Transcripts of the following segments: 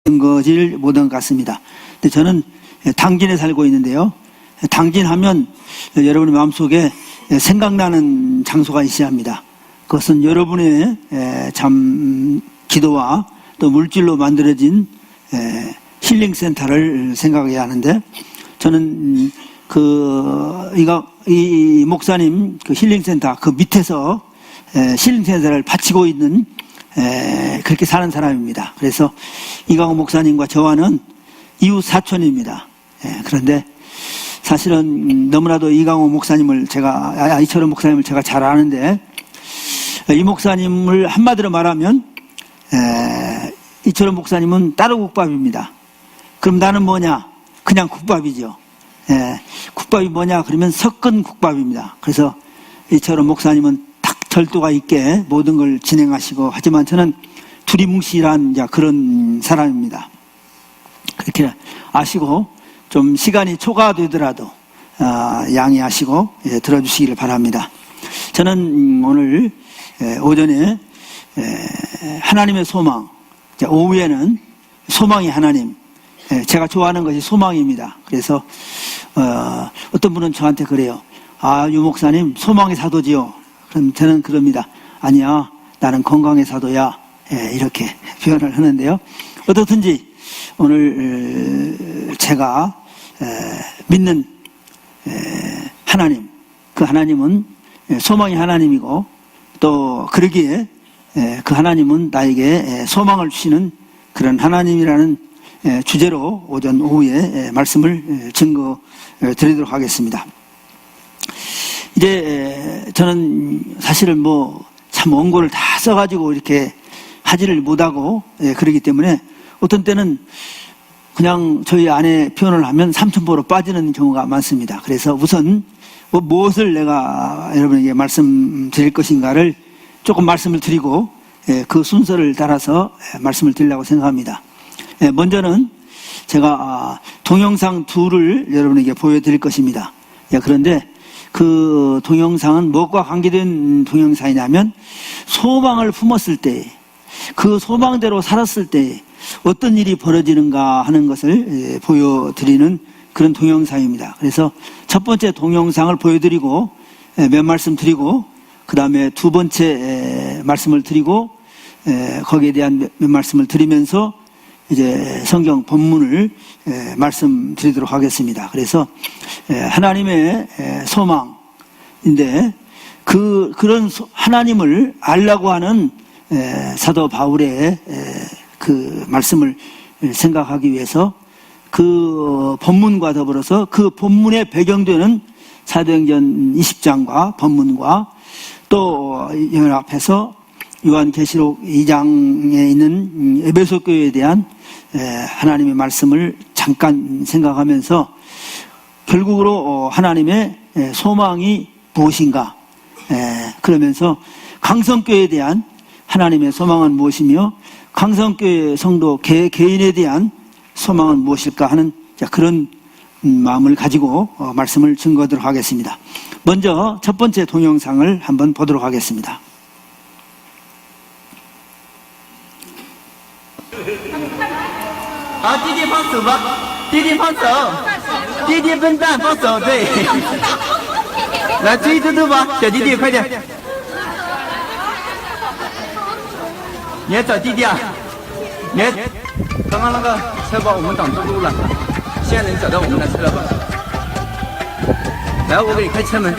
거질 못한 것 같습니다. 근데 저는 당진에 살고 있는데요. 당진하면 여러분의 마음속에 생각나는 장소가 있어야 합니다. 그것은 여러분의 참 기도와 또 물질로 만들어진 힐링센터를 생각해야 하는데, 저는 이 목사님 그 힐링센터 그 밑에서 힐링센터를 바치고 있는 그렇게 사는 사람입니다. 그래서 이강호 목사님과 저와는 이웃 사촌입니다. 그런데 사실은 너무나도 이강호 목사님을 이철원 목사님을 제가 잘 아는데, 이 목사님을 한마디로 말하면 이철원 목사님은 따로국밥입니다. 그럼 나는 뭐냐? 그냥 국밥이죠. 국밥이 뭐냐? 그러면 섞은 국밥입니다. 그래서 이철원 목사님은 딱 절도가 있게 모든 걸 진행하시고, 하지만 저는 두리뭉실한 그런 사람입니다. 그렇게 아시고 좀 시간이 초과되더라도 양해하시고 들어주시기를 바랍니다. 저는 오늘 오전에 하나님의 소망, 오후에는 소망이 하나님, 제가 좋아하는 것이 소망입니다. 그래서 어떤 분은 저한테 그래요. 유 목사님 소망의 사도지요. 그럼 저는 그럽니다. 아니야, 나는 건강의 사도야. 이렇게 표현을 하는데요. 어떻든지 오늘 제가 믿는 하나님, 그 하나님은 소망의 하나님이고, 또 그러기에 그 하나님은 나에게 소망을 주시는 그런 하나님이라는 주제로 오전 오후에 말씀을 증거 드리도록 하겠습니다. 이제 저는 사실은 참 원고를 다 써가지고 이렇게 하지를 못하고 그러기 때문에 어떤 때는 그냥 저희 아내 표현을 하면 삼천포로 빠지는 경우가 많습니다. 그래서 우선 무엇을 내가 여러분에게 말씀드릴 것인가를 조금 말씀을 드리고 그 순서를 따라서 말씀을 드리려고 생각합니다. 먼저는 제가 동영상 둘을 여러분에게 보여드릴 것입니다. 그런데 그 동영상은 무엇과 관계된 동영상이냐면, 소망을 품었을 때, 그 소망대로 살았을 때 어떤 일이 벌어지는가 하는 것을 보여드리는 그런 동영상입니다. 그래서 첫 번째 동영상을 보여드리고 몇 말씀 드리고, 그 다음에 두 번째 말씀을 드리고, 거기에 대한 몇 말씀을 드리면서 이제 성경 본문을 말씀드리도록 하겠습니다. 그래서 하나님의 소망인데, 그런 하나님을 알라고 하는 사도 바울의 그 말씀을 생각하기 위해서 그 본문과 더불어서 그 본문에 배경되는 사도행전 20장과 본문과 또 앞에서 요한계시록 2장에 있는 에베소 교회에 대한 하나님의 말씀을 잠깐 생각하면서, 결국으로 하나님의 소망이 무엇인가, 그러면서 강성교회에 대한 하나님의 소망은 무엇이며 강성교회 성도 개인에 대한 소망은 무엇일까 하는 그런 마음을 가지고 말씀을 증거하도록 하겠습니다. 먼저 첫 번째 동영상을 한번 보도록 하겠습니다. 好，弟弟放手吧，弟弟放手，弟弟笨蛋放手，对，来追嘟嘟吧，小弟弟快点，你要找弟弟啊？刚刚那个车把我们挡住路了，现在能找到我们的车了吧？来，我给你开车门。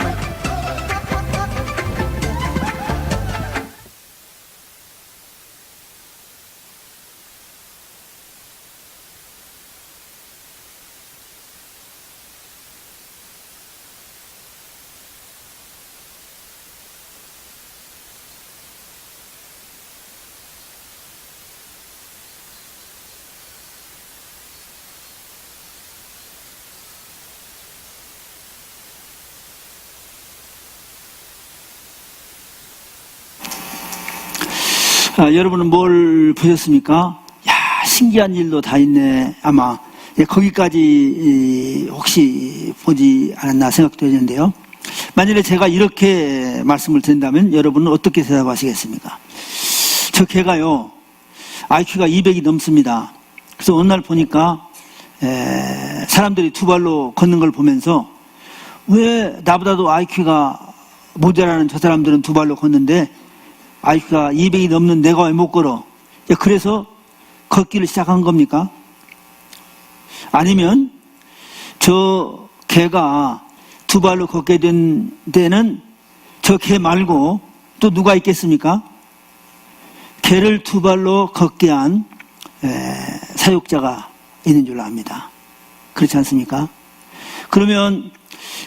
여러분은 뭘 보셨습니까? 신기한 일도 다 있네. 아마 거기까지 혹시 보지 않았나 생각되는데요. 만일에 제가 이렇게 말씀을 드린다면 여러분은 어떻게 대답하시겠습니까? 저 개가요, IQ가 200이 넘습니다. 그래서 어느 날 보니까 사람들이 두 발로 걷는 걸 보면서 왜 나보다도 IQ가 모자라는 저 사람들은 두 발로 걷는데 IQ가 200이 넘는 내가 왜 못 걸어? 그래서 걷기를 시작한 겁니까? 아니면 저 개가 두 발로 걷게 된 데는 저 개 말고 또 누가 있겠습니까? 개를 두 발로 걷게 한 사육자가 있는 줄로 압니다. 그렇지 않습니까? 그러면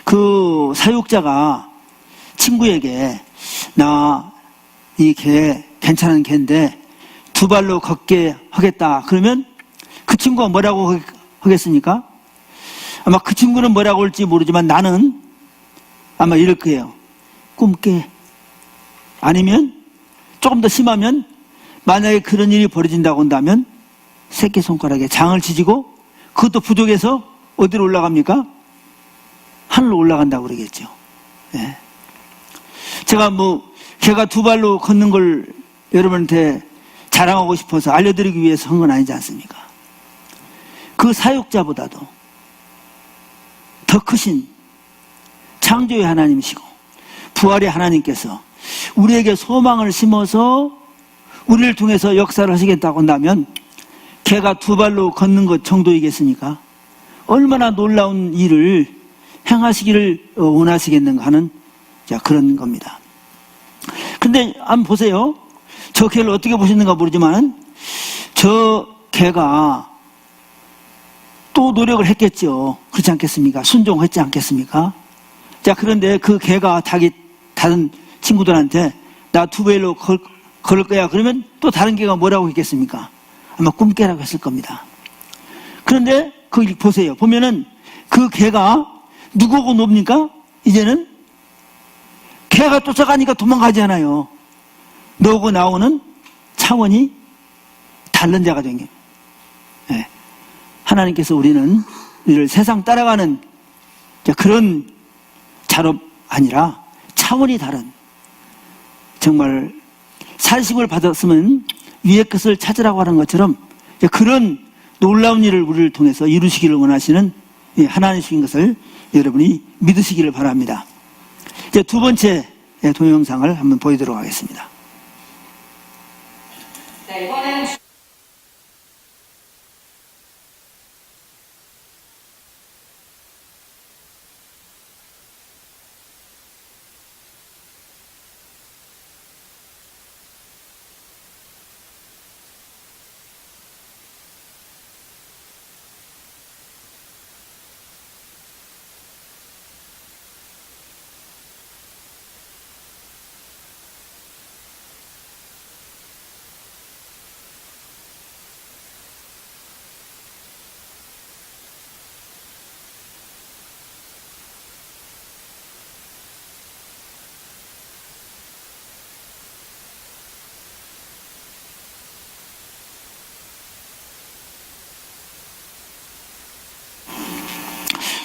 그 사육자가 친구에게 나 이 개 괜찮은 개인데 두 발로 걷게 하겠다. 그러면 그 친구가 뭐라고 하겠습니까? 아마 그 친구는 뭐라고 할지 모르지만 나는 아마 이럴 거예요. 꿈깨. 아니면 조금 더 심하면 만약에 그런 일이 벌어진다고 한다면 새끼손가락에 장을 지지고 그것도 부족해서 어디로 올라갑니까? 하늘로 올라간다고 그러겠죠. 예. 제가 개가 두 발로 걷는 걸 여러분한테 자랑하고 싶어서 알려드리기 위해서 한 건 아니지 않습니까? 그 사육자보다도 더 크신 창조의 하나님이시고 부활의 하나님께서 우리에게 소망을 심어서 우리를 통해서 역사를 하시겠다고 한다면 개가 두 발로 걷는 것 정도이겠습니까? 얼마나 놀라운 일을 행하시기를 원하시겠는가 하는 그런 겁니다. 근데 한번 보세요. 저 개를 어떻게 보시는가 모르지만 저 개가 또 노력을 했겠죠. 그렇지 않겠습니까? 순종했지 않겠습니까? 자, 그런데 그 개가 다른 친구들한테 나 두 발로 걸을 거야. 그러면 또 다른 개가 뭐라고 했겠습니까? 아마 꿈깨라고 했을 겁니다. 그런데 거기 보세요. 보면은 그 개가 누구고 놉니까? 이제는 개가 쫓아가니까 도망가지 않아요. 너고 나오는 차원이 다른 자가 된 거예요. 네. 하나님께서 우리를 세상 따라가는 그런 자로 아니라 차원이 다른 정말 살심을 받았으면 위의 것을 찾으라고 하는 것처럼 그런 놀라운 일을 우리를 통해서 이루시기를 원하시는 하나님이신 것을 여러분이 믿으시기를 바랍니다. 이제 두 번째 동영상을 한번 보여드리도록 하겠습니다. 네, 이번에는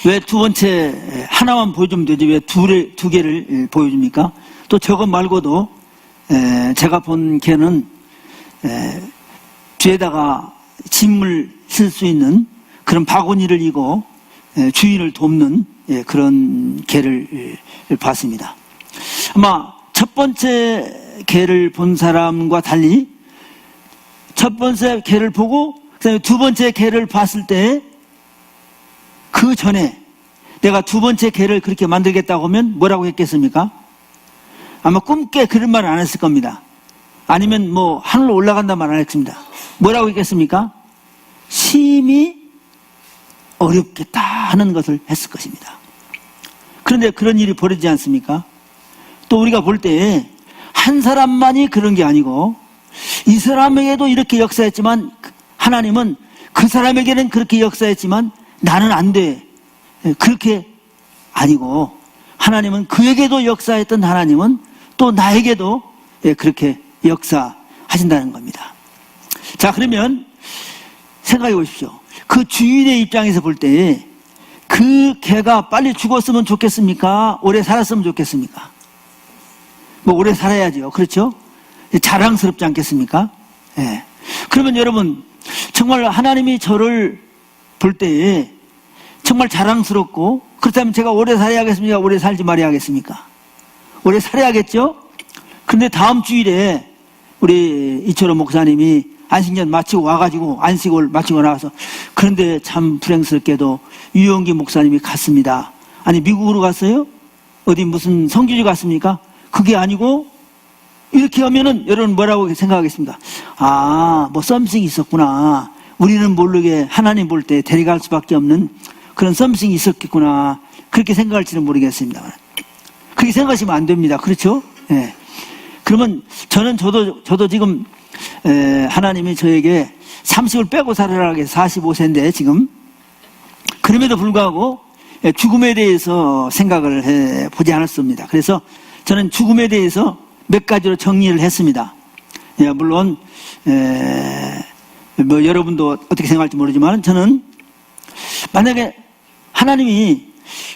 '왜 두 번째 하나만 보여주면 되지 왜 두 개를 보여줍니까? 또 저것 말고도 제가 본 개는 뒤에다가 짐을 쓸 수 있는 그런 바구니를 이고 주인을 돕는 그런 개를 봤습니다. 아마 첫 번째 개를 본 사람과 달리 첫 번째 개를 보고 그다음에 두 번째 개를 봤을 때 그 전에 내가 두 번째 개를 그렇게 만들겠다고 하면 뭐라고 했겠습니까? 아마 꿈깨 그런 말은 안 했을 겁니다. 아니면 하늘로 올라간다 말 안 했습니다. 뭐라고 했겠습니까? 심히 어렵겠다 하는 것을 했을 것입니다. 그런데 그런 일이 벌어지지 않습니까? 또 우리가 볼 때 한 사람만이 그런 게 아니고 이 사람에게도 이렇게 역사했지만 하나님은 그 사람에게는 그렇게 역사했지만 나는 안 돼. 그렇게 아니고 하나님은 그에게도 역사했던 하나님은 또 나에게도 그렇게 역사하신다는 겁니다. 자, 그러면 생각해 보십시오. 그 주인의 입장에서 볼 때 그 개가 빨리 죽었으면 좋겠습니까? 오래 살았으면 좋겠습니까? 오래 살아야죠. 그렇죠? 자랑스럽지 않겠습니까? 예. 그러면 여러분, 정말 하나님이 저를 볼 때에 정말 자랑스럽고, 그렇다면 제가 오래 살아야겠습니까? 오래 살지 말아야겠습니까? 오래 살아야겠죠? 근데 다음 주일에 우리 이철호 목사님이 안식년 마치고 와가지고 안식을 마치고 나와서, 그런데 참 불행스럽게도 유영기 목사님이 갔습니다. 아니, 미국으로 갔어요? 어디 무슨 성교지 갔습니까? 그게 아니고 이렇게 하면은 여러분 뭐라고 생각하겠습니까? 아, 뭐 썸씽이 있었구나. 우리는 모르게 하나님 볼 때 데려갈 수밖에 없는 그런 썸씽이 있었겠구나. 그렇게 생각할지는 모르겠습니다. 그렇게 생각하시면 안 됩니다. 그렇죠? 예. 그러면 저도 지금 하나님이 저에게 30을 빼고 살아라 해서 45세인데 지금, 그럼에도 불구하고 죽음에 대해서 생각을 해 보지 않았습니다. 그래서 저는 죽음에 대해서 몇 가지로 정리를 했습니다. 예, 물론 뭐 여러분도 어떻게 생각할지 모르지만, 저는 만약에 하나님이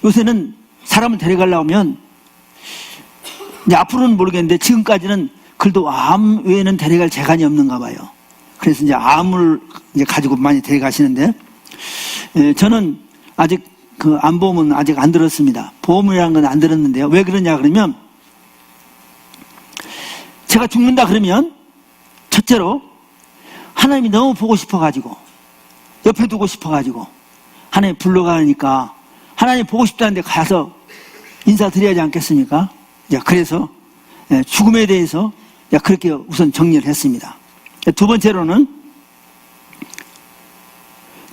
요새는 사람을 데려가려면, 이제 앞으로는 모르겠는데 지금까지는 그래도 암 외에는 데려갈 재간이 없는가 봐요. 그래서 이제 암을 이제 가지고 많이 데려가시는데, 저는 아직 그 암보험은 아직 안 들었습니다. 보험이라는 건 안 들었는데요. 왜 그러냐 그러면, 제가 죽는다 그러면 첫째로 하나님이 너무 보고 싶어가지고, 옆에 두고 싶어가지고 하나님 불러가니까 하나님 보고 싶다는데 가서 인사드려야지 않겠습니까? 그래서 죽음에 대해서 그렇게 우선 정리를 했습니다. 두 번째로는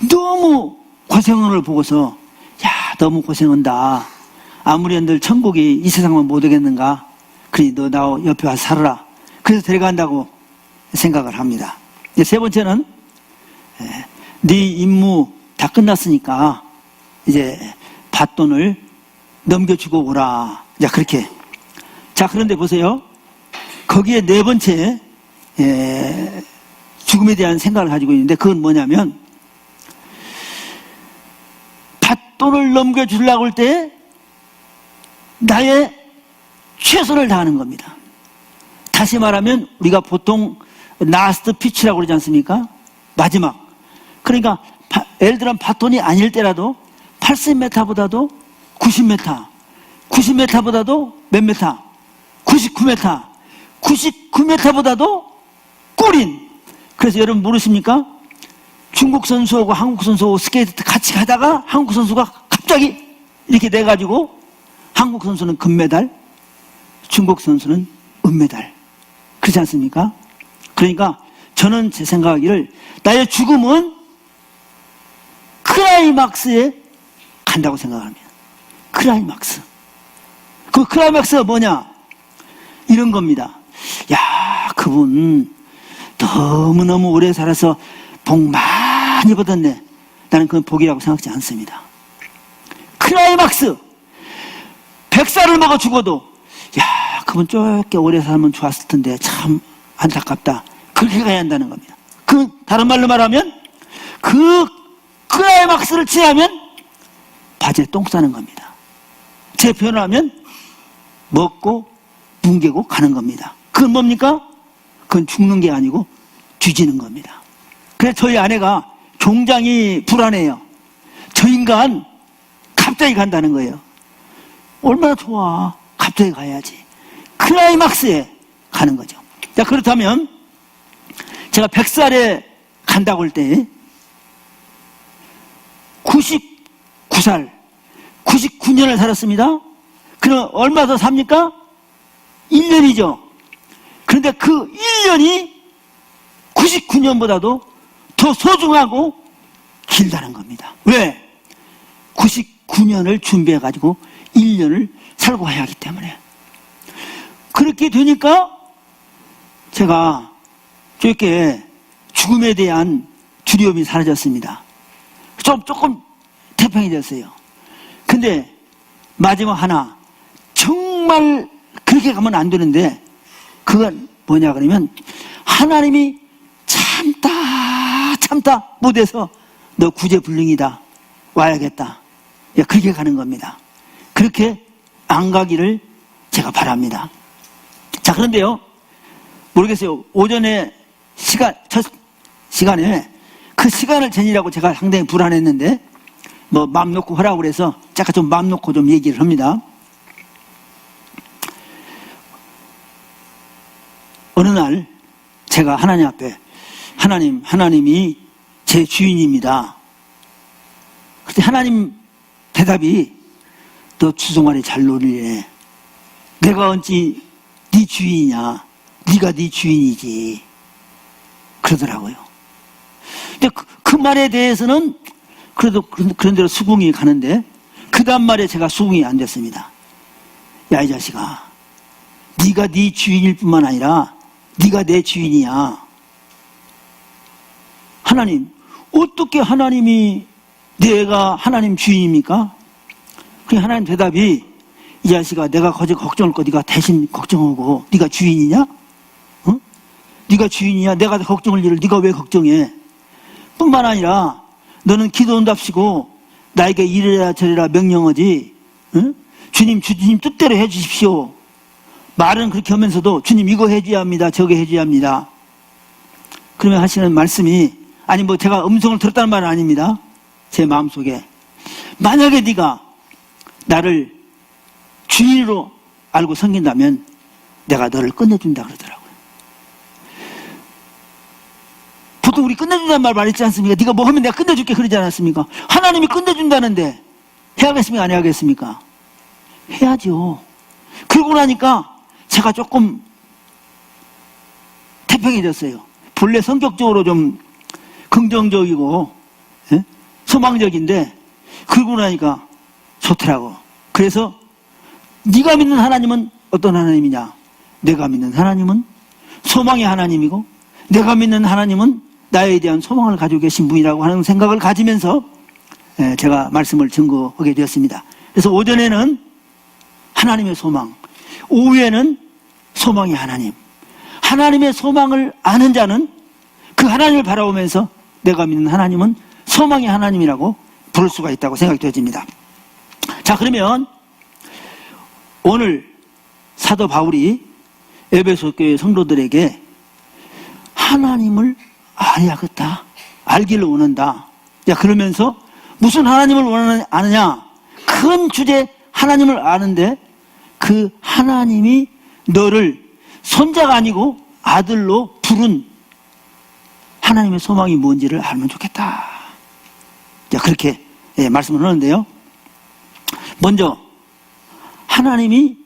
너무 고생을 보고서, 야, 너무 고생한다. 아무리 한들 천국이 이 세상만 못 오겠는가? 그러니 너 나 옆에 와서 살아라. 그래서 데려간다고 생각을 합니다. 세 번째는 네 임무 다 끝났으니까 이제 밭돈을 넘겨주고 오라. 그렇게. 자, 그런데 보세요. 거기에 네 번째 죽음에 대한 생각을 가지고 있는데, 그건 뭐냐면, 밭돈을 넘겨주려고 할 때 나의 최선을 다하는 겁니다. 다시 말하면 우리가 보통 라스트 피치라고 그러지 않습니까? 마지막. 그러니까 예를 들어 밭돈이 아닐 때라도 80m보다도 90m, 90m보다도 몇 미터? 99m, 99m보다도 꿀인. 그래서 여러분 모르십니까? 중국 선수하고 한국 선수하고 스케이트 같이 가다가 한국 선수가 갑자기 이렇게 돼가지고 한국 선수는 금메달, 중국 선수는 은메달. 그렇지 않습니까? 그러니까 저는 제 생각하기를 나의 죽음은 클라이막스에 간다고 생각합니다. 클라이막스. 그 클라이막스가 뭐냐? 이런 겁니다. 야, 그분 너무너무 오래 살아서 복 많이 받았네. 나는 그건 복이라고 생각하지 않습니다. 클라이막스. 100살을 먹어 죽어도, 야, 그분 좁게 오래 살면 좋았을 텐데 참 안타깝다. 그렇게 가야 한다는 겁니다. 다른 말로 말하면 그 클라이막스를 지나면 바지에 똥 싸는 겁니다. 제 표현을 하면 먹고 뭉개고 가는 겁니다. 그건 뭡니까? 그건 죽는 게 아니고 뒤지는 겁니다. 그래서 저희 아내가 굉장히 불안해요. 저 인간 갑자기 간다는 거예요. 얼마나 좋아. 갑자기 가야지. 클라이막스에 가는 거죠. 자, 그렇다면 제가 100살에 간다고 할 때 99살, 99년을 살았습니다. 그럼 얼마 더 삽니까? 1년이죠. 그런데 그 1년이 99년보다도 더 소중하고 길다는 겁니다. 왜? 99년을 준비해가지고 1년을 살고 가야 하기 때문에. 그렇게 되니까 제가 저렇게 죽음에 대한 두려움이 사라졌습니다. 조금 태평해졌어요. 근데 마지막 하나, 정말 그렇게 가면 안 되는데, 그건 뭐냐 그러면 하나님이 참다 못해서 너 구제불능이다, 와야겠다, 그렇게 가는 겁니다. 그렇게 안 가기를 제가 바랍니다. 자, 그런데요, 모르겠어요. 오전에 첫 시간에 그 그 시간을 지니라고 제가 상당히 불안했는데, 뭐, 마음 놓고 하라고 그래서, 잠깐 좀 마음 놓고 좀 얘기를 합니다. 어느 날, 제가 하나님 앞에, 하나님이 제 주인입니다. 그때 하나님 대답이, 너 주송아리 잘 노리네. 내가 언제 네 주인이냐? 네가 네 주인이지. 그러더라고요. 근데 그 말에 대해서는 그래도 그런 대로 수긍이 가는데, 그 다음 말에 제가 수긍이 안 됐습니다. 야, 이 자식아, 네가 네 주인일 뿐만 아니라 네가 내 주인이야. 하나님, 어떻게 하나님이 내가 하나님 주인입니까? 그 하나님 대답이, 이 자식아, 내가 거저 걱정할 거 네가 대신 걱정하고, 네가 주인이냐? 어? 네가 주인이냐? 내가 걱정할 일을 네가 왜 걱정해? 뿐만 아니라 너는 기도한답시고 나에게 이래라 저래라 명령하지. 응? 주님 뜻대로 해주십시오. 말은 그렇게 하면서도 주님 이거 해줘야 합니다. 저거 해줘야 합니다. 그러면 하시는 말씀이, 아니 뭐 제가 음성을 들었다는 말은 아닙니다. 제 마음속에, 만약에 네가 나를 주인으로 알고 섬긴다면 내가 너를 끝내준다 그러더라고요. 보통 우리 끝내준다는 말 말했지 않습니까? 네가 뭐 하면 내가 끝내줄게 그러지 않았습니까? 하나님이 끝내준다는데 해야겠습니까? 안 해야겠습니까? 해야죠. 그러고 나니까 제가 조금 태평해졌어요. 본래 성격적으로 좀 긍정적이고 소망적인데, 그러고 나니까 좋더라고. 그래서 네가 믿는 하나님은 어떤 하나님이냐? 내가 믿는 하나님은 소망의 하나님이고, 내가 믿는 하나님은 나에 대한 소망을 가지고 계신 분이라고 하는 생각을 가지면서 제가 말씀을 증거하게 되었습니다. 그래서 오전에는 하나님의 소망, 오후에는 소망의 하나님. 하나님의 소망을 아는 자는 그 하나님을 바라보면서 내가 믿는 하나님은 소망의 하나님이라고 부를 수가 있다고 생각되어집니다. 자, 그러면 오늘 사도 바울이 에베소 교회 성도들에게 하나님을 알아야겠다, 알기를 원한다. 자, 그러면서 무슨 하나님을 아느냐? 큰 주제 하나님을 아는데, 그 하나님이 너를 손자가 아니고 아들로 부른 하나님의 소망이 뭔지를 알면 좋겠다. 자, 그렇게 말씀을 하는데요. 먼저 하나님이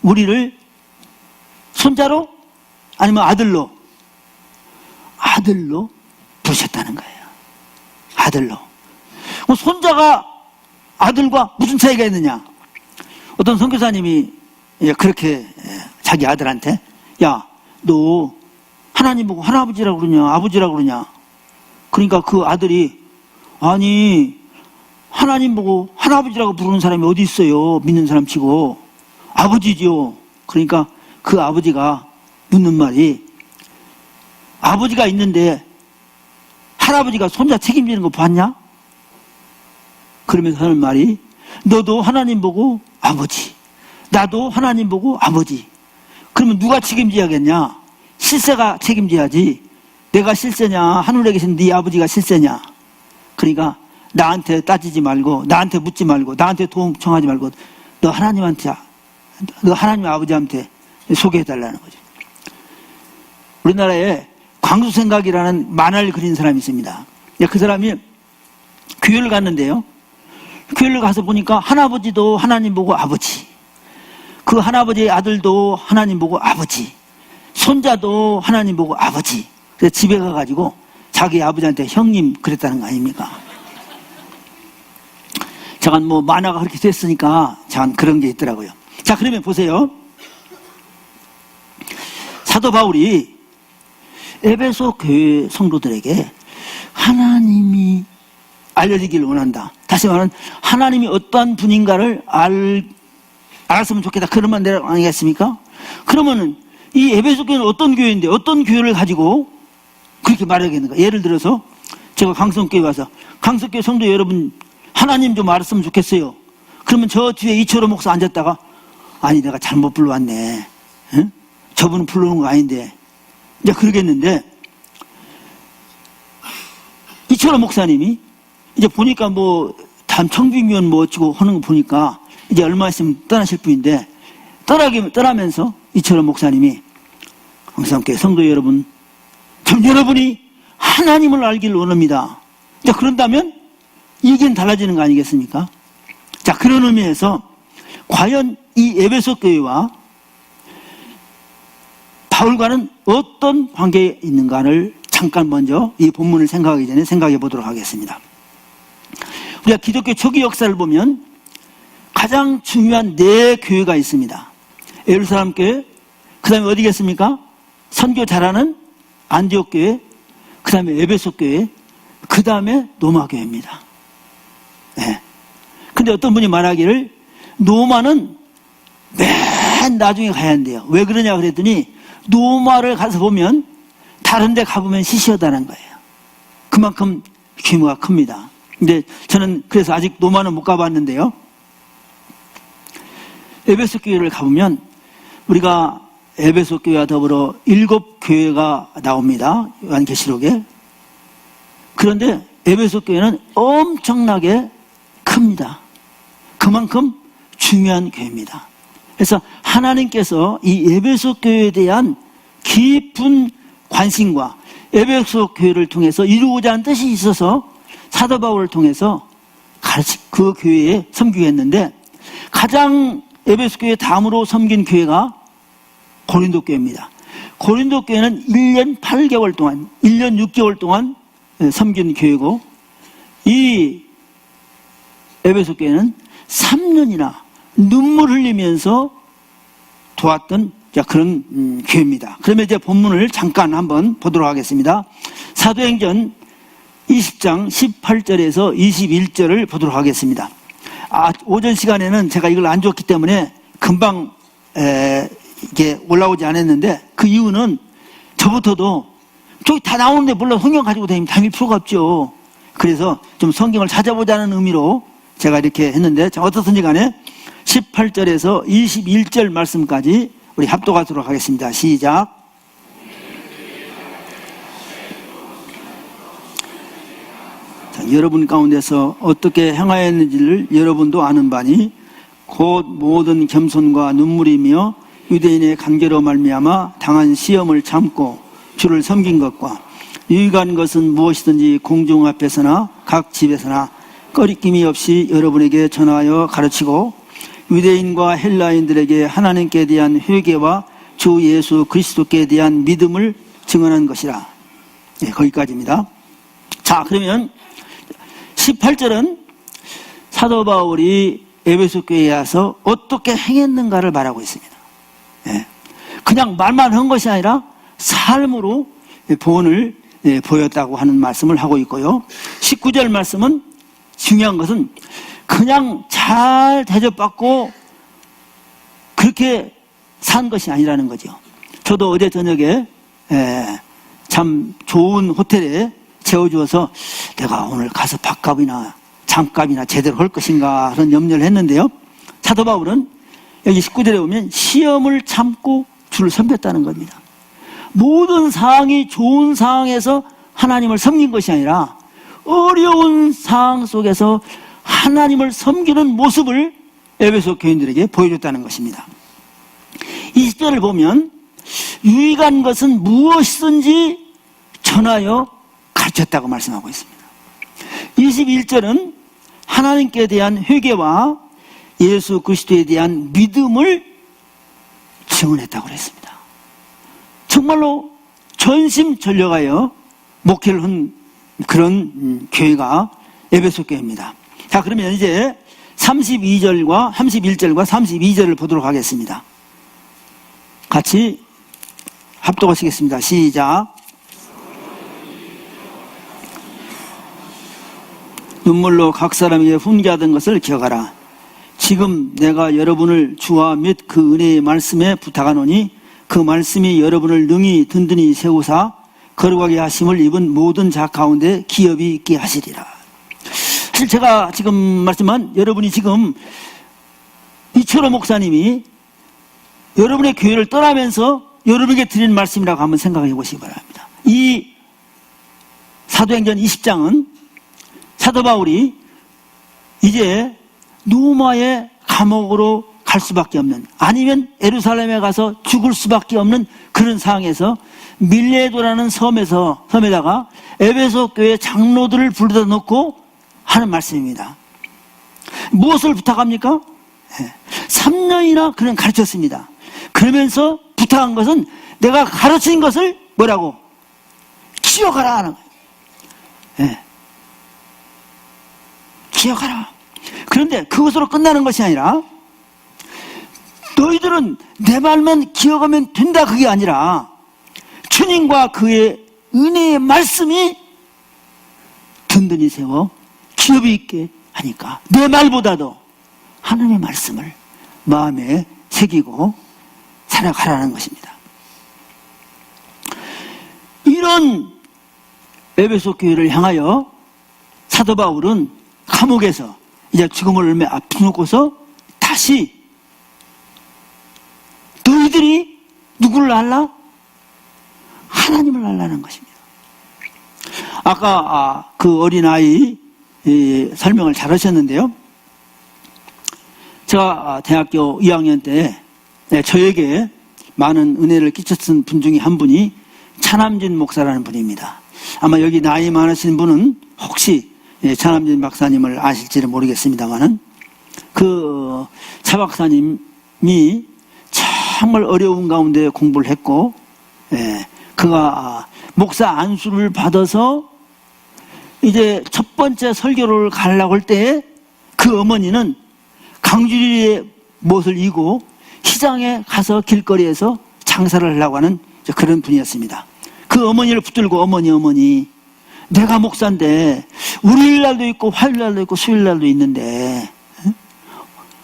우리를 손자로 아니면 아들로 부르셨다는 거예요. 아들로. 손자가 아들과 무슨 차이가 있느냐? 어떤 선교사님이 그렇게 자기 아들한테, 야, 너 하나님 보고 할아버지라고 그러냐, 아버지라고 그러냐? 그러니까 그 아들이, 아니, 하나님 보고 할아버지라고 부르는 사람이 어디 있어요? 믿는 사람 치고. 아버지죠. 그러니까 그 아버지가 묻는 말이, 아버지가 있는데 할아버지가 손자 책임지는 거 봤냐? 그러면서 하는 말이, 너도 하나님 보고 아버지, 나도 하나님 보고 아버지. 그러면 누가 책임져야겠냐? 실세가 책임져야지. 내가 실세냐, 하늘에 계신 네 아버지가 실세냐? 그러니까 나한테 따지지 말고, 나한테 묻지 말고, 나한테 도움 청하지 말고, 너 하나님 아버지한테 소개해달라는 거죠. 우리나라에 광수생각이라는 만화를 그린 사람이 있습니다. 그 사람이 교회를 갔는데요, 교회를 가서 보니까 할아버지도 하나님 보고 아버지, 그 할아버지의 아들도 하나님 보고 아버지, 손자도 하나님 보고 아버지. 그래서 집에 가가지고 자기 아버지한테 형님 그랬다는 거 아닙니까? 잠깐 뭐 만화가 그렇게 됐으니까 잠깐 그런 게 있더라고요. 자, 그러면 보세요. 사도 바울이 에베소 교회 성도들에게 하나님이 알려지기를 원한다. 다시 말하면 하나님이 어떠한 분인가를 알았으면 좋겠다. 그러면 내가 아니겠습니까? 그러면은 이 에베소 교회는 어떤 교회인데 어떤 교회를 가지고 그렇게 말하겠는가? 예를 들어서 제가 강성교회 가서, 강성교회 성도 여러분 하나님 좀 알았으면 좋겠어요. 그러면 저 뒤에 이철호 목사 앉았다가, 아니 내가 잘못 불러왔네, 응? 저분은 불러오는 거 아닌데, 이제 그러겠는데, 이 이철호 목사님이 이제 보니까 뭐 단 청빙위원 뭐 어찌고 하는 거 보니까 이제 얼마 있으면 떠나실 분인데 떠나면서 이철호 목사님이 황상께 성도 여러분, 참 여러분이 하나님을 알기를 원합니다. 자, 그런다면 이게 달라지는 거 아니겠습니까? 자, 그런 의미에서 과연 이 에베소 교회와 바울과는 어떤 관계에 있는가를 잠깐 먼저 이 본문을 생각하기 전에 생각해 보도록 하겠습니다. 우리가 기독교 초기 역사를 보면 가장 중요한 네 교회가 있습니다. 예루살렘 교회, 그 다음에 어디겠습니까? 선교 잘하는 안디옥 교회, 그 다음에 에베소 교회, 그 다음에 로마 교회입니다. 네. 근데 어떤 분이 말하기를 로마는 맨 나중에 가야 한대요. 왜 그러냐 그랬더니 로마를 가서 보면 다른 데 가보면 시시하다는 거예요. 그만큼 규모가 큽니다. 근데 저는 그래서 아직 로마는 못 가봤는데요. 에베소 교회를 가보면 우리가 에베소 교회와 더불어 7교회가 나옵니다. 요한계시록에. 그런데 에베소 교회는 엄청나게 큽니다. 그만큼 중요한 교회입니다. 그래서 하나님께서 이 에베소 교회에 대한 깊은 관심과 에베소 교회를 통해서 이루고자 하는 뜻이 있어서 사도 바울을 통해서 그 교회에 섬기게 했는데 가장 에베소 교회 다음으로 섬긴 교회가 고린도 교회입니다. 고린도 교회는 1년 8개월 동안, 1년 6개월 동안 섬긴 교회고 이 에베소 교회는 3년이나 눈물 흘리면서 도왔던 그런 교회입니다. 그러면 이제 본문을 잠깐 한번 보도록 하겠습니다. 사도행전 20장 18절에서 21절을 보도록 하겠습니다. 오전 시간에는 제가 이걸 안 줬기 때문에 금방 이게 올라오지 않았는데 그 이유는 저부터도 저기 다 나오는데 물론 성경 가지고 다닐 필요가 없죠. 그래서 좀 성경을 찾아보자는 의미로 제가 이렇게 했는데 어떻든지 간에 18절에서 21절 말씀까지 우리 합독하도록 하겠습니다. 시작. 자, 여러분 가운데서 어떻게 행하였는지를 여러분도 아는 바니 곧 모든 겸손과 눈물이며 유대인의 관계로 말미암아 당한 시험을 참고 주를 섬긴 것과 유익한 것은 무엇이든지 공중 앞에서나 각 집에서나 꺼리낌이 없이 여러분에게 전하여 가르치고 유대인과 헬라인들에게 하나님께 대한 회개와 주 예수 그리스도께 대한 믿음을 증언한 것이라. 네, 거기까지입니다. 자, 그러면 18절은 사도 바울이 에베소 교회에 와서 어떻게 행했는가를 말하고 있습니다. 네, 그냥 말만 한 것이 아니라 삶으로 본을 보였다고 하는 말씀을 하고 있고요. 19절 말씀은 중요한 것은 그냥 잘 대접받고 그렇게 산 것이 아니라는 거죠. 저도 어제 저녁에 참 좋은 호텔에 재워주어서 내가 오늘 가서 밥값이나 잠값이나 제대로 할 것인가 그런 염려를 했는데요. 사도 바울은 여기 19절에 보면 시험을 참고 주를 섬겼다는 겁니다. 모든 상황이 좋은 상황에서 하나님을 섬긴 것이 아니라 어려운 상황 속에서 하나님을 섬기는 모습을 에베소 교인들에게 보여줬다는 것입니다. 20절을 보면 유익한 것은 무엇이든지 전하여 가르쳤다고 말씀하고 있습니다. 21절은 하나님께 대한 회개와 예수 그리스도에 대한 믿음을 증언했다고 했습니다. 정말로 전심전력하여 목회를 한 그런 교회가 에베소 교회입니다. 자, 그러면 이제 31절과 32절을 보도록 하겠습니다. 같이 합독하시겠습니다. 시작. 눈물로 각 사람에게 훈계하던 것을 기억하라. 지금 내가 여러분을 주와 및 그 은혜의 말씀에 부탁하노니 그 말씀이 여러분을 능히 든든히 세우사 거룩하게 하심을 입은 모든 자 가운데 기업이 있게 하시리라. 사실 제가 지금 말씀한 여러분이 지금 이철호 목사님이 여러분의 교회를 떠나면서 여러분에게 드리는 말씀이라고 한번 생각해 보시기 바랍니다. 이 사도행전 20장은 사도 바울이 이제 로마의 감옥으로 갈 수밖에 없는, 아니면 예루살렘에 가서 죽을 수밖에 없는 그런 상황에서 밀레도라는 섬에다가 에베소 교회 장로들을 불러다 놓고 하는 말씀입니다. 무엇을 부탁합니까? 3년이나 그는 가르쳤습니다. 그러면서 부탁한 것은 내가 가르친 것을 뭐라고? 기억하라 하는 거예요. 기억하라. 그런데 그것으로 끝나는 것이 아니라 너희들은 내 말만 기억하면 된다, 그게 아니라 주님과 그의 은혜의 말씀이 든든히 세워 기업이 있게 하니까 내 말보다도 하나님의 말씀을 마음에 새기고 살아가라는 것입니다. 이런 에베소 교회를 향하여 사도 바울은 감옥에서 이제 죽음을 얼마 앞에 놓고서 다시 너희들이 누구를 알라? 하나님을 알라는 것입니다. 아까 그 어린아이 설명을 잘 하셨는데요. 제가 대학교 2학년 때 저에게 많은 은혜를 끼쳤던 분 중에 한 분이 차남진 목사라는 분입니다. 아마 여기 나이 많으신 분은 혹시 차남진 박사님을 아실지는 모르겠습니다만은 그 차 박사님이 정말 어려운 가운데 공부를 했고, 그가 목사 안수를 받아서 이제 첫 번째 설교를 가려고 할 때 그 어머니는 강주리의 못을 이고 시장에 가서 길거리에서 장사를 하려고 하는 그런 분이었습니다. 그 어머니를 붙들고 어머니 내가 목사인데 우리일날도 있고 화요일날도 있고 수요일날도 있는데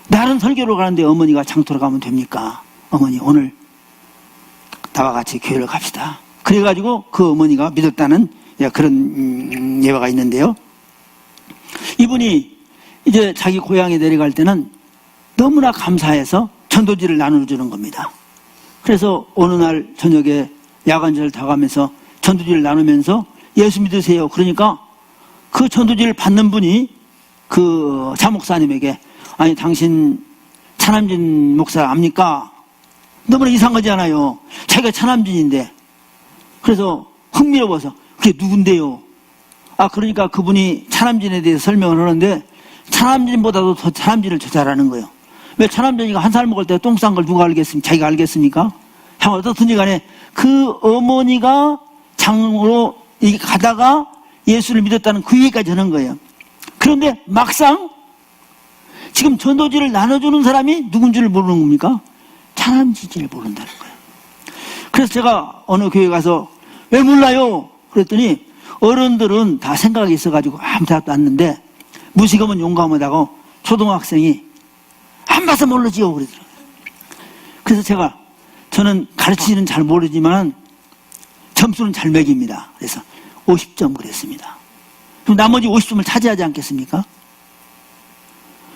나는 설교로 가는데 어머니가 장터로 가면 됩니까? 어머니 오늘 나와 같이 교회를 갑시다. 그래가지고 그 어머니가 믿었다는 그런 예화가 있는데요. 이분이 이제 자기 고향에 내려갈 때는 너무나 감사해서 전도지를 나눠주는 겁니다. 그래서 어느 날 저녁에 야간절 다 가면서 전도지를 나누면서 예수 믿으세요. 그러니까 그 전도지를 받는 분이 그 자목사님에게 아니 당신 차남진 목사 압니까? 너무나 이상하잖아요. 자기가 차남진인데. 그래서 흥미로워서 그게 누군데요? 그러니까 그분이 차남진에 대해서 설명을 하는데 차남진보다도 더 차남진을 더 잘하는 거예요. 왜 차남진이가 한 살 먹을 때 똥 싼 걸 누가 알겠습니까? 자기가 알겠습니까? 어떻든지 간에 그 어머니가 장으로 가다가 예수를 믿었다는 그 얘기까지 하는 거예요. 그런데 막상 지금 전도지를 나눠주는 사람이 누군지를 모르는 겁니까? 차남진을 모른다는 거예요. 그래서 제가 어느 교회 가서 왜 몰라요? 그랬더니 어른들은 다 생각이 있어가지고 아무 대답도 않는데 무식하면 용감하다고 초등학생이 안 봐서 모르지요 그러더라고요. 그래서 저는 가르치지는 잘 모르지만 점수는 잘 매깁니다. 그래서 50점 그랬습니다. 그럼 나머지 50점을 차지하지 않겠습니까?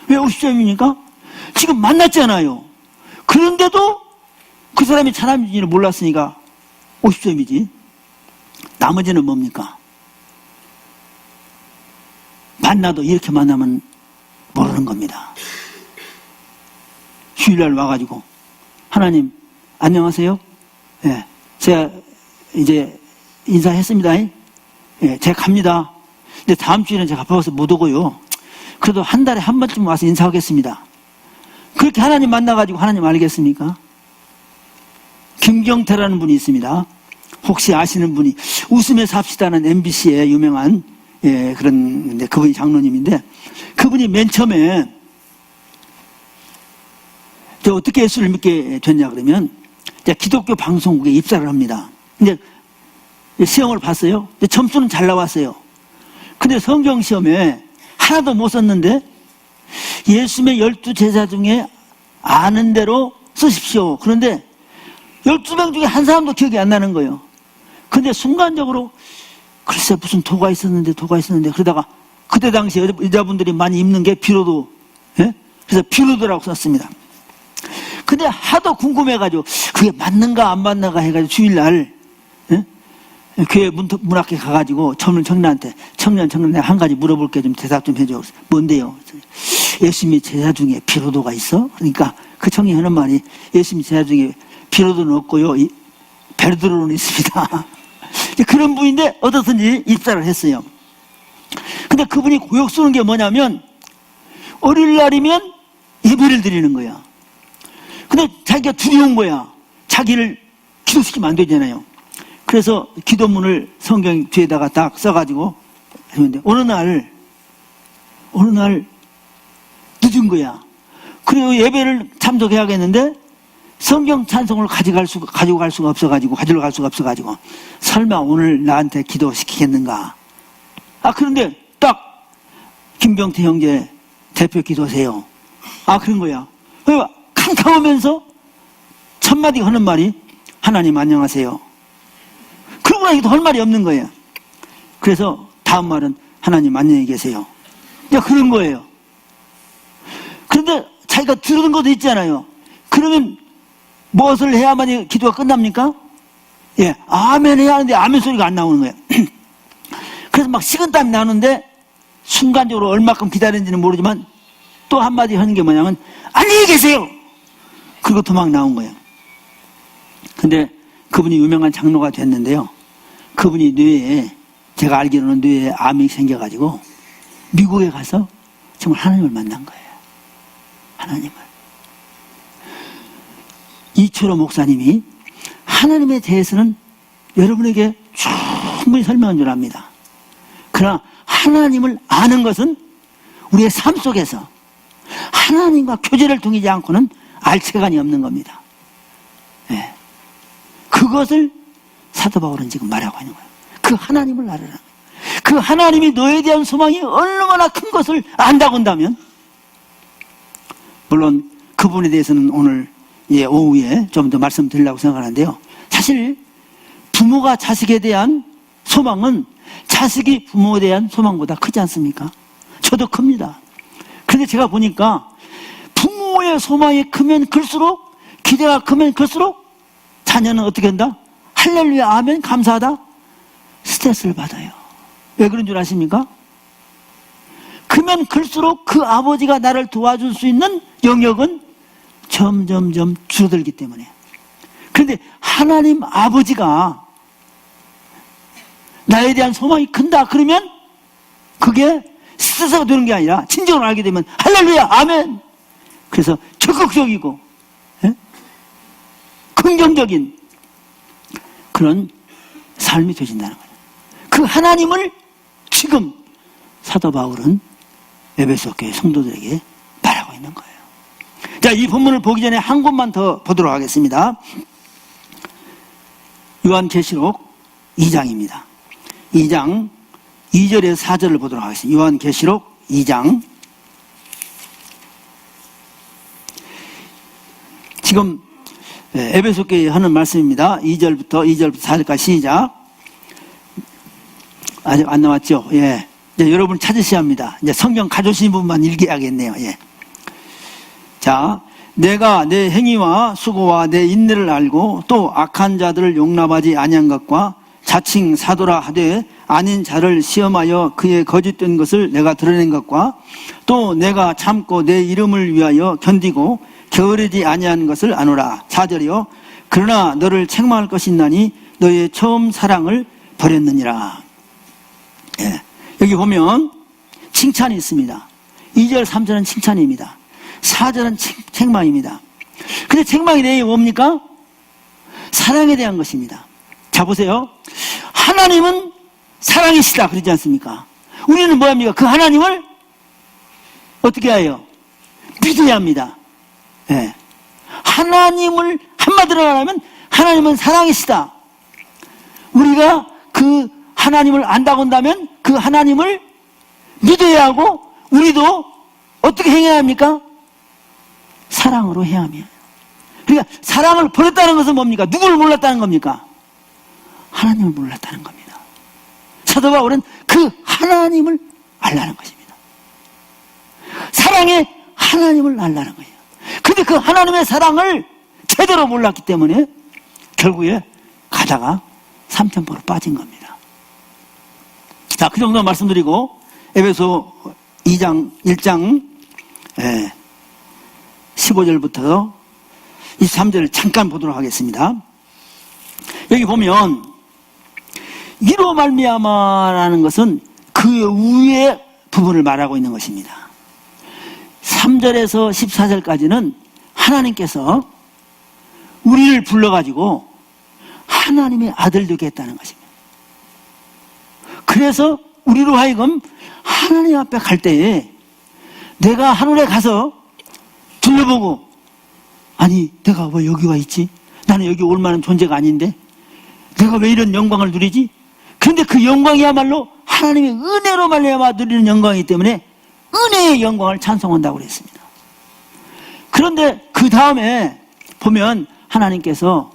왜 50점입니까? 지금 만났잖아요. 그런데도 그 사람이 차남진을 몰랐으니까 50점이지. 나머지는 뭡니까? 만나도 이렇게 만나면 모르는 겁니다. 휴일날 와가지고 하나님 안녕하세요. 제가 이제 인사했습니다. 제가 갑니다. 근데 다음 주에는 제가 바빠서 못 오고요. 그래도 한 달에 한 번쯤 와서 인사하겠습니다. 그렇게 하나님 만나가지고 하나님 알겠습니까? 김경태라는 분이 있습니다. 혹시 아시는 분이 웃음에 삽시다는 MBC의 유명한 그분이 장로님인데 그분이 맨 처음에 어떻게 예수를 믿게 됐냐 그러면 기독교 방송국에 입사를 합니다. 근데 시험을 봤어요. 근데 점수는 잘 나왔어요. 근데 성경 시험에 하나도 못 썼는데 예수님의 12제자 중에 아는 대로 쓰십시오. 그런데 12명 중에 한 사람도 기억이 안 나는 거예요. 근데 순간적으로 글쎄 무슨 도가 있었는데 그러다가 그때 당시에 여자분들이 많이 입는 게 비로도, 그래서 비로도라고 썼습니다. 근데 하도 궁금해가지고 그게 맞는가 안 맞는가 해가지고 주일날 교회 문 앞에 가가지고 청년한테 한 가지 물어볼 게 좀 대답 좀 해줘. 뭔데요? 예수님이 제자 중에 비로도가 있어? 그러니까 그 청년이 하는 말이 예수님 제자 중에 비로도는 없고요. 베드로는 있습니다. 그런 분인데 어떻든지 입사를 했어요. 근데 그분이 고역 쓰는 게 뭐냐면 어릴 날이면 예배를 드리는 거야. 근데 자기가 두려운 거야. 자기를 기도시키면 안 되잖아요. 그래서 기도문을 성경 뒤에다가 딱 써가지고 했는데 어느 날 늦은 거야. 그리고 예배를 참석해야겠는데 성경 찬송을 가지고 갈 수가 없어가지고 설마 오늘 나한테 기도시키겠는가? 그런데 딱 김병태 형제 대표 기도세요. 그런 거야. 캄캄하면서 첫 마디 하는 말이 하나님 안녕하세요. 그러고 나니까 할 말이 없는 거예요. 그래서 다음 말은 하나님 안녕히 계세요. 그런 거예요. 그런데 자기가 들은 것도 있잖아요. 그러면 무엇을 해야만 기도가 끝납니까? 아멘 해야 하는데 아멘 소리가 안 나오는 거예요. 그래서 막 식은땀이 나는데 순간적으로 얼마큼 기다렸는지는 모르지만 또 한마디 하는 게 뭐냐면 안녕히 계세요. 그리고 도망 나온 거예요. 근데 그분이 유명한 장로가 됐는데요. 그분이 제가 알기로는 뇌에 암이 생겨가지고 미국에 가서 정말 하나님을 만난 거예요. 하나님을. 이철호 목사님이 하나님에 대해서는 여러분에게 충분히 설명한 줄 압니다. 그러나 하나님을 아는 것은 우리의 삶 속에서 하나님과 교제를 통하지 않고는 알체간이 없는 겁니다. 그것을 사도 바울은 지금 말하고 있는 거예요. 그 하나님을 알아라. 그 하나님이 너에 대한 소망이 얼마나 큰 것을 안다고 한다면, 물론 그분에 대해서는 오늘 오후에 좀 더 말씀드리려고 생각하는데요. 사실 부모가 자식에 대한 소망은 자식이 부모에 대한 소망보다 크지 않습니까? 저도 큽니다. 그런데 제가 보니까 부모의 소망이 크면 클수록, 기대가 크면 클수록 자녀는 어떻게 한다? 할렐루야 아멘 감사하다? 스트레스를 받아요. 왜 그런 줄 아십니까? 크면 클수록 그 아버지가 나를 도와줄 수 있는 영역은 점점점 줄어들기 때문에. 그런데 하나님 아버지가 나에 대한 소망이 큰다 그러면 그게 스트레스가 되는 게 아니라 진정을 알게 되면 할렐루야 아멘. 그래서 적극적이고 긍정적인 그런 삶이 되신다는 거예요. 그 하나님을 지금 사도 바울은 에베소 교회 성도들에게 말하고 있는 거예요. 자, 이 본문을 보기 전에 한 곳만 더 보도록 하겠습니다. 요한계시록 2장입니다. 2장 2절에서 4절을 보도록 하겠습니다. 요한계시록 2장. 지금 에베소 교회에 하는 말씀입니다. 2절부터 4절까지 시작. 아직 안 나왔죠? 예. 이제 여러분 찾으셔야 합니다. 이제 성경 가져오신 분만 읽어야겠네요. 예. 자, 내가 내 행위와 수고와 내 인내를 알고 또 악한 자들을 용납하지 아니한 것과 자칭 사도라 하되 아닌 자를 시험하여 그의 거짓된 것을 내가 드러낸 것과 또 내가 참고 내 이름을 위하여 견디고 게으르지 아니한 것을 아노라. 4절이요. 그러나 너를 책망할 것이 있나니 너의 처음 사랑을 버렸느니라. 예. 여기 보면 칭찬이 있습니다. 2절, 3절은 칭찬입니다. 4절은 책망입니다. 근데 책망의 내용이 뭡니까? 사랑에 대한 것입니다. 자, 보세요. 하나님은 사랑이시다 그러지 않습니까? 우리는 뭐합니까? 그 하나님을 어떻게 해요? 믿어야 합니다. 예. 하나님을 한마디로 말하면 하나님은 사랑이시다. 우리가 그 하나님을 안다고 한다면 그 하나님을 믿어야 하고 우리도 어떻게 행해야 합니까? 사랑으로 해야 합니다. 그러니까 사랑을 버렸다는 것은 뭡니까? 누구를 몰랐다는 겁니까? 하나님을 몰랐다는 겁니다. 사도 바울은 그 하나님을 알라는 것입니다. 사랑의 하나님을 알라는 거예요. 근데 그 하나님의 사랑을 제대로 몰랐기 때문에 결국에 가다가 3,000% 빠진 겁니다. 자, 그 정도 말씀드리고 에베소 1장 15절부터 23절을 잠깐 보도록 하겠습니다. 여기 보면 이로 말미암아라는 것은 그 위의 부분을 말하고 있는 것입니다. 3절에서 14절까지는 하나님께서 우리를 불러가지고 하나님의 아들 되게 했다는 것입니다. 그래서 우리로 하여금 하나님 앞에 갈 때에 내가 하늘에 가서 둘러보고, 아니 내가 왜 여기 와 있지? 나는 여기 올 만한 존재가 아닌데 내가 왜 이런 영광을 누리지? 그런데 그 영광이야말로 하나님의 은혜로 말미암아 누리는 영광이기 때문에 은혜의 영광을 찬송한다고 그랬습니다. 그런데 그 다음에 보면 하나님께서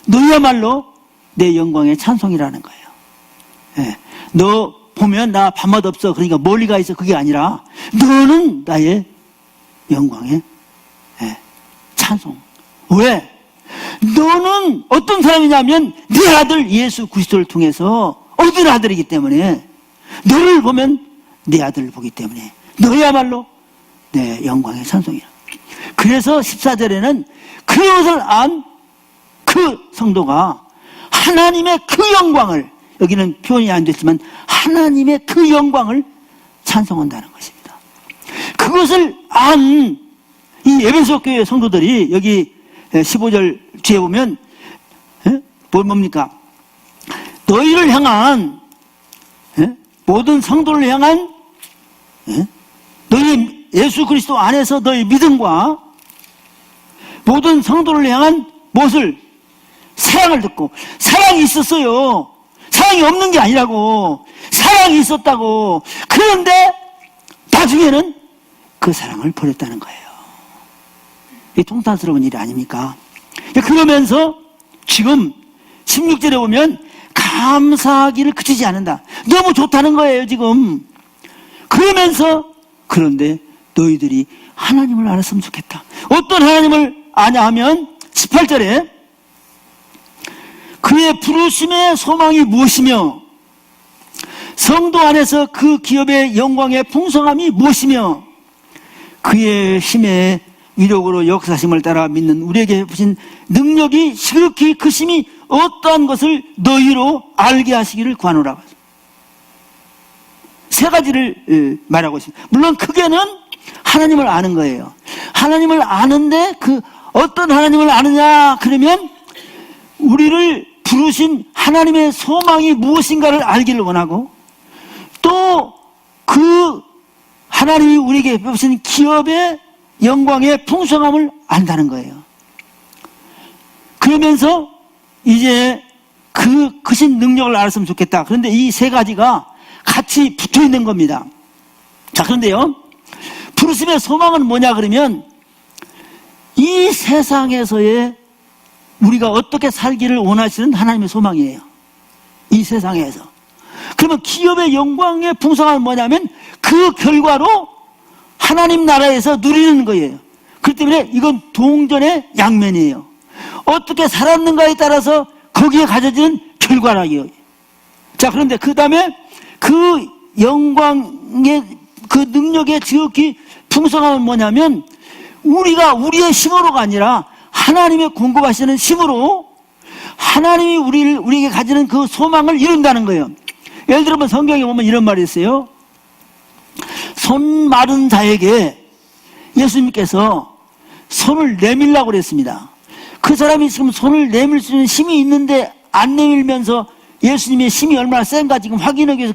너희야말로 내 영광의 찬송이라는 거예요. 너 보면 나 밤낮 없어, 그러니까 멀리 가 있어, 그게 아니라 너는 나의 영광의 찬송. 왜? 너는 어떤 사람이냐면 네 아들 예수 그리스도를 통해서 얻은 아들이기 때문에, 너를 보면 네 아들을 보기 때문에 너야말로 내 영광의 찬송이야. 그래서 14절에는 그것을 안 그 성도가 하나님의 그 영광을, 여기는 표현이 안 됐지만 하나님의 그 영광을 찬송한다는 것입니다. 그것을 안 이 에베소 교회 성도들이 여기 15절 뒤에 보면 뭡니까? 너희를 향한, 모든 성도를 향한, 너희 예수 그리스도 안에서 너희 믿음과 모든 성도를 향한 무엇을? 사랑을 듣고. 사랑이 있었어요. 사랑이 없는 게 아니라고. 사랑이 있었다고. 그런데 나중에는 그 사랑을 버렸다는 거예요. 이게 통탄스러운 일이 아닙니까? 그러면서 지금 16절에 보면 감사하기를 그치지 않는다. 너무 좋다는 거예요 지금. 그러면서 그런데 너희들이 하나님을 알았으면 좋겠다. 어떤 하나님을 아냐 하면 18절에 그의 부르심의 소망이 무엇이며 성도 안에서 그 기업의 영광의 풍성함이 무엇이며 그의 힘의 위력으로 역사심을 따라 믿는 우리에게 베푸신 능력이 지극히 크심이 어떠한 것을 너희로 알게 하시기를 구하노라. 세 가지를 말하고 있습니다. 물론 크게는 하나님을 아는 거예요. 하나님을 아는데 그 어떤 하나님을 아느냐 그러면 우리를 부르신 하나님의 소망이 무엇인가를 알기를 원하고, 또 그 하나님이 우리에게 베푸신 기업의 영광의 풍성함을 안다는 거예요. 그러면서 이제 그 크신 능력을 알았으면 좋겠다. 그런데 이 세 가지가 같이 붙어 있는 겁니다. 자, 그런데요, 부르심의 소망은 뭐냐 그러면 이 세상에서의 우리가 어떻게 살기를 원하시는 하나님의 소망이에요. 이 세상에서. 그러면 기업의 영광의 풍성함은 뭐냐면 그 결과로 하나님 나라에서 누리는 거예요. 그렇기 때문에 이건 동전의 양면이에요. 어떻게 살았는가에 따라서 거기에 가져지는 결과라고요. 자, 그런데 그 다음에 그 영광의 그 능력의 지극히 풍성함은 뭐냐면 우리가 우리의 힘으로가 아니라 하나님의 공급하시는 힘으로 하나님이 우리에게 가지는 그 소망을 이룬다는 거예요. 예를 들면 성경에 보면 이런 말이 있어요. 손 마른 자에게 예수님께서 손을 내밀라고 그랬습니다. 그 사람이 지금 손을 내밀 수 있는 힘이 있는데 안 내밀면서 예수님의 힘이 얼마나 센가 지금 확인하기 위해서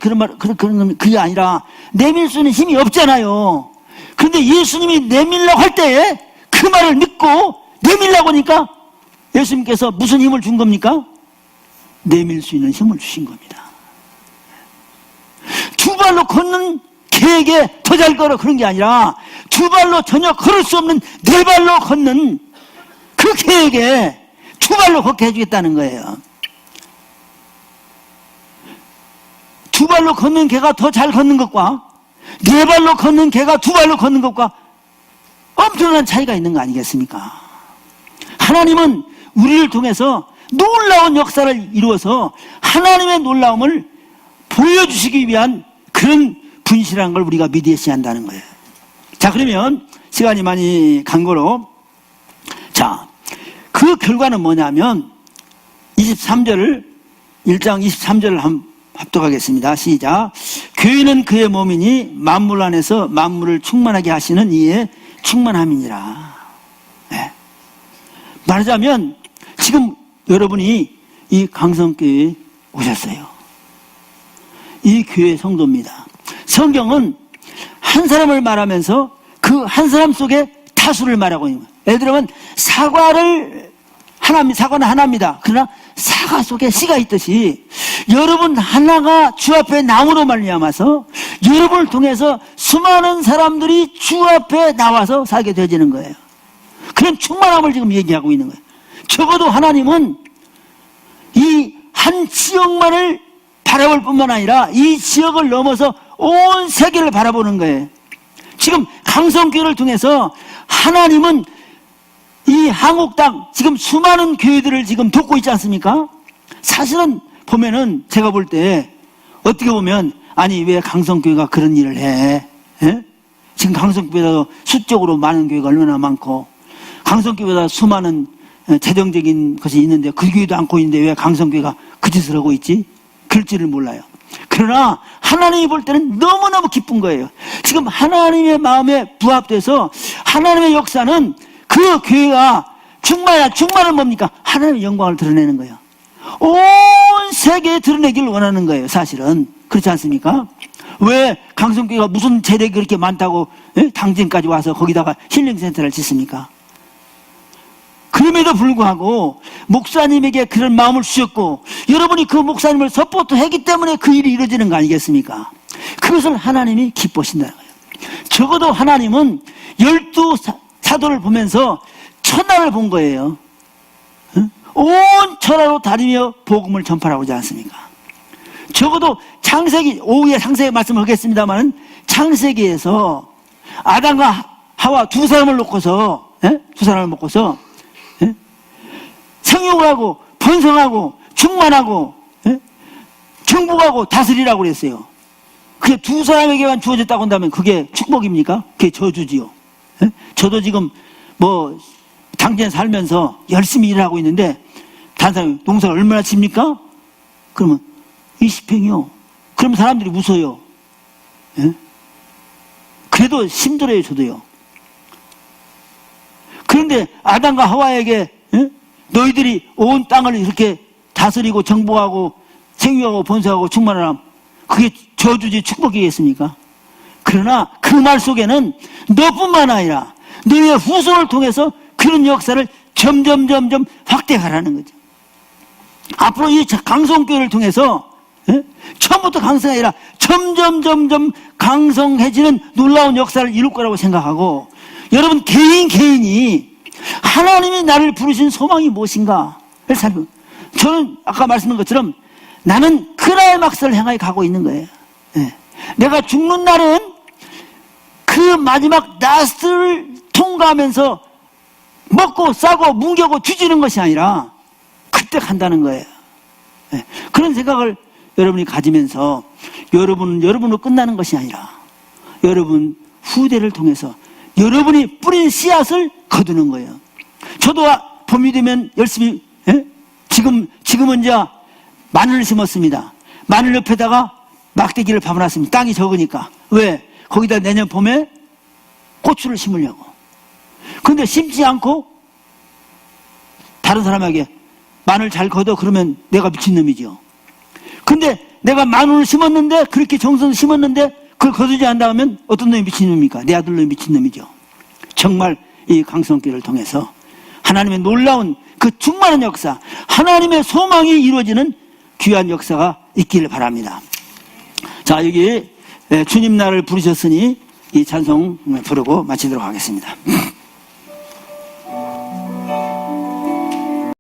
그게 아니라 내밀 수 있는 힘이 없잖아요. 그런데 예수님이 내밀라고 할 때에 그 말을 믿고 내밀라고 하니까 예수님께서 무슨 힘을 준 겁니까? 내밀 수 있는 힘을 주신 겁니다. 두 발로 걷는 개에게 더 잘 걸어 그런 게 아니라 두 발로 전혀 걸을 수 없는 네 발로 걷는 그 개에게 두 발로 걷게 해주겠다는 거예요. 두 발로 걷는 개가 더 잘 걷는 것과 네 발로 걷는 개가 두 발로 걷는 것과 엄청난 차이가 있는 거 아니겠습니까? 하나님은 우리를 통해서 놀라운 역사를 이루어서 하나님의 놀라움을 보여주시기 위한 그런 분실한 걸 우리가 믿어야 한다는 거예요. 자, 그러면 시간이 많이 간 거로, 자, 그 결과는 뭐냐면 1장 23절을 한번 합독하겠습니다. 시작. 교회는 그의 몸이니 만물 안에서 만물을 충만하게 하시는 이의 충만함이니라. 네. 말하자면 지금 여러분이 이 강성교회에 오셨어요. 이 교회 성도입니다. 성경은 한 사람을 말하면서 그 한 사람 속에 다수를 말하고 있는 거예요. 예를 들면 사과는 하나입니다. 그러나 사과 속에 씨가 있듯이 여러분 하나가 주 앞에 나무로 말미암아서 여러분을 통해서 수많은 사람들이 주 앞에 나와서 살게 되어지는 거예요. 그런 충만함을 지금 얘기하고 있는 거예요. 적어도 하나님은 이 한 지역만을 바라볼 뿐만 아니라 이 지역을 넘어서 온 세계를 바라보는 거예요. 지금 강성교회를 통해서 하나님은 이 한국 땅 지금 수많은 교회들을 지금 돕고 있지 않습니까? 사실은 보면은 제가 볼 때 어떻게 보면 아니 왜 강성교회가 그런 일을 해? 예? 지금 강성교회도 수적으로 많은 교회가 얼마나 많고 강성교회보다 수많은 재정적인 것이 있는데 그 교회도 않고 있는데 왜 강성교회가 그 짓을 하고 있지? 그럴지를 몰라요. 그러나 하나님이 볼 때는 너무너무 기쁜 거예요. 지금 하나님의 마음에 부합돼서 하나님의 역사는 그 교회가 충만은 뭡니까? 하나님의 영광을 드러내는 거예요. 온 세계에 드러내기를 원하는 거예요. 사실은 그렇지 않습니까? 왜 강성교회가 무슨 재력이 그렇게 많다고 당진까지 와서 거기다가 힐링센터를 짓습니까? 그럼에도 불구하고 목사님에게 그런 마음을 주셨고 여러분이 그 목사님을 서포트했기 때문에 그 일이 이루어지는 거 아니겠습니까? 그것을 하나님이 기뻐하신다는 거예요. 적어도 하나님은 12사도를 보면서 천하를 본 거예요. 온 천하로 다니며 복음을 전파하고 있지 않습니까? 적어도 창세기, 오후에 창세기 말씀을 하겠습니다만 창세기에서 아담과 하와 두 사람을 놓고서 생육을 하고 번성하고 충만하고 정복하고 다스리라고 그랬어요. 그게 두 사람에게만 주어졌다고 한다면 그게 축복입니까? 그게 저주지요. 저도 지금 뭐 당진에 살면서 열심히 일하고 있는데 다른 사람이 농사를 얼마나 칩니까? 그러면 20평이요. 그럼 사람들이 웃어요. 그래도 힘들어요. 저도요. 그런데 아담과 하와에게 너희들이 온 땅을 이렇게 다스리고 정복하고 생육하고 번성하고 충만하라. 그게 저주지 축복이겠습니까? 그러나 그 말 속에는 너뿐만 아니라 너희의 후손을 통해서 그런 역사를 점점 확대하라는 거죠. 앞으로 이 강성교회를 통해서 처음부터 강성이 아니라 점점 강성해지는 놀라운 역사를 이룰 거라고 생각하고 여러분 개인이 하나님이 나를 부르신 소망이 무엇인가를 살펴. 저는 아까 말씀드린 것처럼 나는 크라이막스를 향하여 가고 있는 거예요. 내가 죽는 날은 그 마지막 라스트를 통과하면서 먹고 싸고 뭉개고 뒤지는 것이 아니라 그때 간다는 거예요. 그런 생각을 여러분이 가지면서 여러분으로 끝나는 것이 아니라 여러분 후대를 통해서 여러분이 뿌린 씨앗을 거두는 거예요. 저도 봄이 되면 열심히 지금은 이제 마늘을 심었습니다. 마늘 옆에다가 막대기를 파놨습니다. 땅이 적으니까. 왜? 거기다 내년 봄에 고추를 심으려고. 그런데 심지 않고 다른 사람에게 마늘 잘 걷어 그러면 내가 미친놈이죠. 근데 내가 마늘을 심었는데 그렇게 정성을 심었는데 그걸 거두지 않는다면 어떤 놈이 미친놈입니까? 내 아들놈이 미친놈이죠. 정말 이 강성교회를 통해서 하나님의 놀라운 그 충만한 역사, 하나님의 소망이 이루어지는 귀한 역사가 있기를 바랍니다. 자, 여기 주님 나를 부르셨으니 이 찬송 부르고 마치도록 하겠습니다.